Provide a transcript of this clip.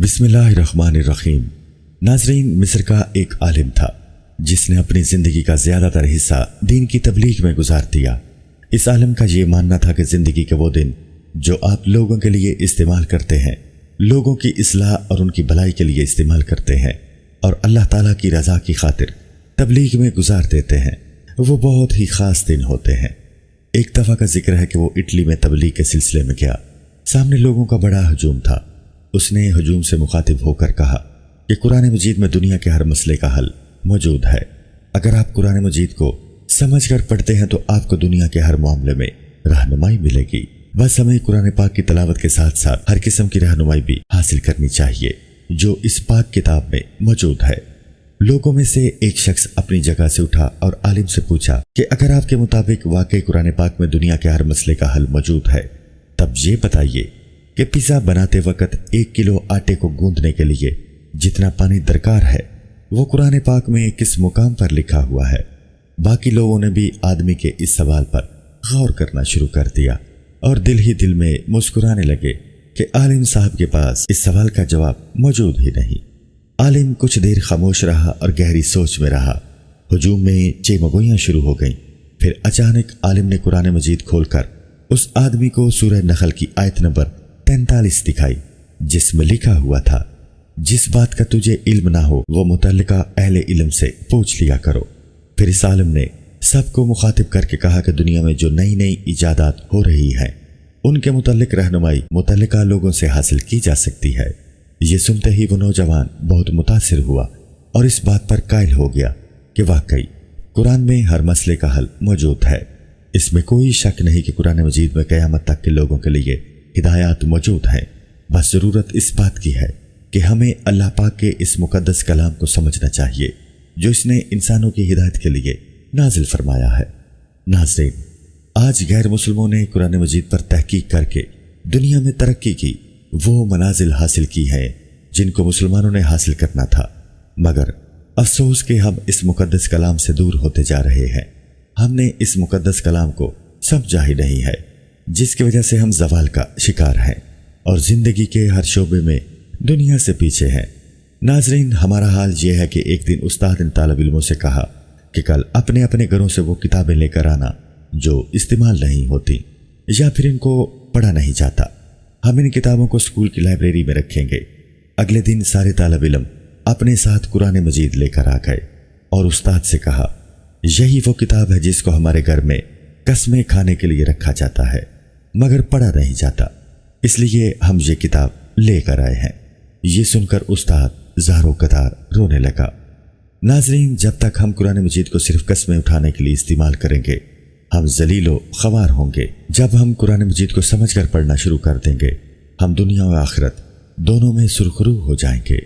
بسم اللہ الرحمن الرحیم۔ ناظرین، مصر کا ایک عالم تھا جس نے اپنی زندگی کا زیادہ تر حصہ دین کی تبلیغ میں گزار دیا۔ اس عالم کا یہ ماننا تھا کہ زندگی کے وہ دن جو آپ لوگوں کے لیے استعمال کرتے ہیں، لوگوں کی اصلاح اور ان کی بھلائی کے لیے استعمال کرتے ہیں اور اللہ تعالیٰ کی رضا کی خاطر تبلیغ میں گزار دیتے ہیں، وہ بہت ہی خاص دن ہوتے ہیں۔ ایک دفعہ کا ذکر ہے کہ وہ اٹلی میں تبلیغ کے سلسلے میں گیا۔ سامنے لوگوں کا بڑا ہجوم تھا۔ اس نے ہجوم سے مخاطب ہو کر کہا کہ قرآن مجید میں دنیا کے ہر مسئلے کا حل موجود ہے۔ اگر آپ قرآن مجید کو سمجھ کر پڑھتے ہیں تو آپ کو دنیا کے ہر معاملے میں رہنمائی ملے گی۔ بس ہمیں قرآن پاک کی تلاوت کے ساتھ ساتھ ہر قسم کی رہنمائی بھی حاصل کرنی چاہیے جو اس پاک کتاب میں موجود ہے۔ لوگوں میں سے ایک شخص اپنی جگہ سے اٹھا اور عالم سے پوچھا کہ اگر آپ کے مطابق واقعی قرآن پاک میں دنیا کے ہر مسئلے کا حل موجود ہے، تب یہ بتائیے کہ پیزا بناتے وقت 1 کلو آٹے کو گوندنے کے لیے جتنا پانی درکار ہے وہ قرآن پاک میں کس مقام پر لکھا ہوا ہے؟ باقی لوگوں نے بھی آدمی کے اس سوال پر غور کرنا شروع کر دیا اور دل ہی دل میں مسکرانے لگے کہ عالم صاحب کے پاس اس سوال کا جواب موجود ہی نہیں۔ عالم کچھ دیر خاموش رہا اور گہری سوچ میں رہا۔ ہجوم میں چیمگوئیاں شروع ہو گئیں۔ پھر اچانک عالم نے قرآن مجید کھول کر اس آدمی کو سورہ نحل کی آیت نمبر 43 دکھائی، جس میں لکھا ہوا تھا، جس بات کا تجھے علم نہ ہو وہ متعلقہ اہل علم سے پوچھ لیا کرو۔ پھر اس عالم نے سب کو مخاطب کر کے کہا کہ دنیا میں جو نئی نئی ایجادات ہو رہی ہیں ان کے متعلق رہنمائی متعلقہ لوگوں سے حاصل کی جا سکتی ہے۔ یہ سنتے ہی وہ نوجوان بہت متاثر ہوا اور اس بات پر قائل ہو گیا کہ واقعی قرآن میں ہر مسئلے کا حل موجود ہے۔ اس میں کوئی شک نہیں کہ قرآن مجید میں قیامت تک کے لوگوں کے لیے ہدایات موجود ہیں۔ بس ضرورت اس بات کی ہے کہ ہمیں اللہ پاک کے اس مقدس کلام کو سمجھنا چاہیے جو اس نے انسانوں کی ہدایت کے لیے نازل فرمایا ہے۔ ناظرین، آج غیر مسلموں نے قرآن مجید پر تحقیق کر کے دنیا میں ترقی کی وہ منازل حاصل کی ہیں جن کو مسلمانوں نے حاصل کرنا تھا، مگر افسوس کہ ہم اس مقدس کلام سے دور ہوتے جا رہے ہیں۔ ہم نے اس مقدس کلام کو سمجھا ہی نہیں ہے، جس کی وجہ سے ہم زوال کا شکار ہیں اور زندگی کے ہر شعبے میں دنیا سے پیچھے ہیں۔ ناظرین، ہمارا حال یہ ہے کہ ایک دن استاد نے طالب علموں سے کہا کہ کل اپنے اپنے گھروں سے وہ کتابیں لے کر آنا جو استعمال نہیں ہوتی یا پھر ان کو پڑھا نہیں جاتا۔ ہم ان کتابوں کو اسکول کی لائبریری میں رکھیں گے۔ اگلے دن سارے طالب علم اپنے ساتھ قرآن مجید لے کر آ گئے اور استاد سے کہا، یہی وہ کتاب ہے جس کو ہمارے گھر میں قسمیں کھانے کے لیے رکھا جاتا ہے مگر پڑھا نہیں جاتا، اس لیے ہم یہ کتاب لے کر آئے ہیں۔ یہ سن کر استاد زارو قطار رونے لگا۔ ناظرین، جب تک ہم قرآن مجید کو صرف قسمیں اٹھانے کے لیے استعمال کریں گے ہم ذلیل و خوار ہوں گے۔ جب ہم قرآن مجید کو سمجھ کر پڑھنا شروع کر دیں گے ہم دنیا و آخرت دونوں میں سرخرو ہو جائیں گے۔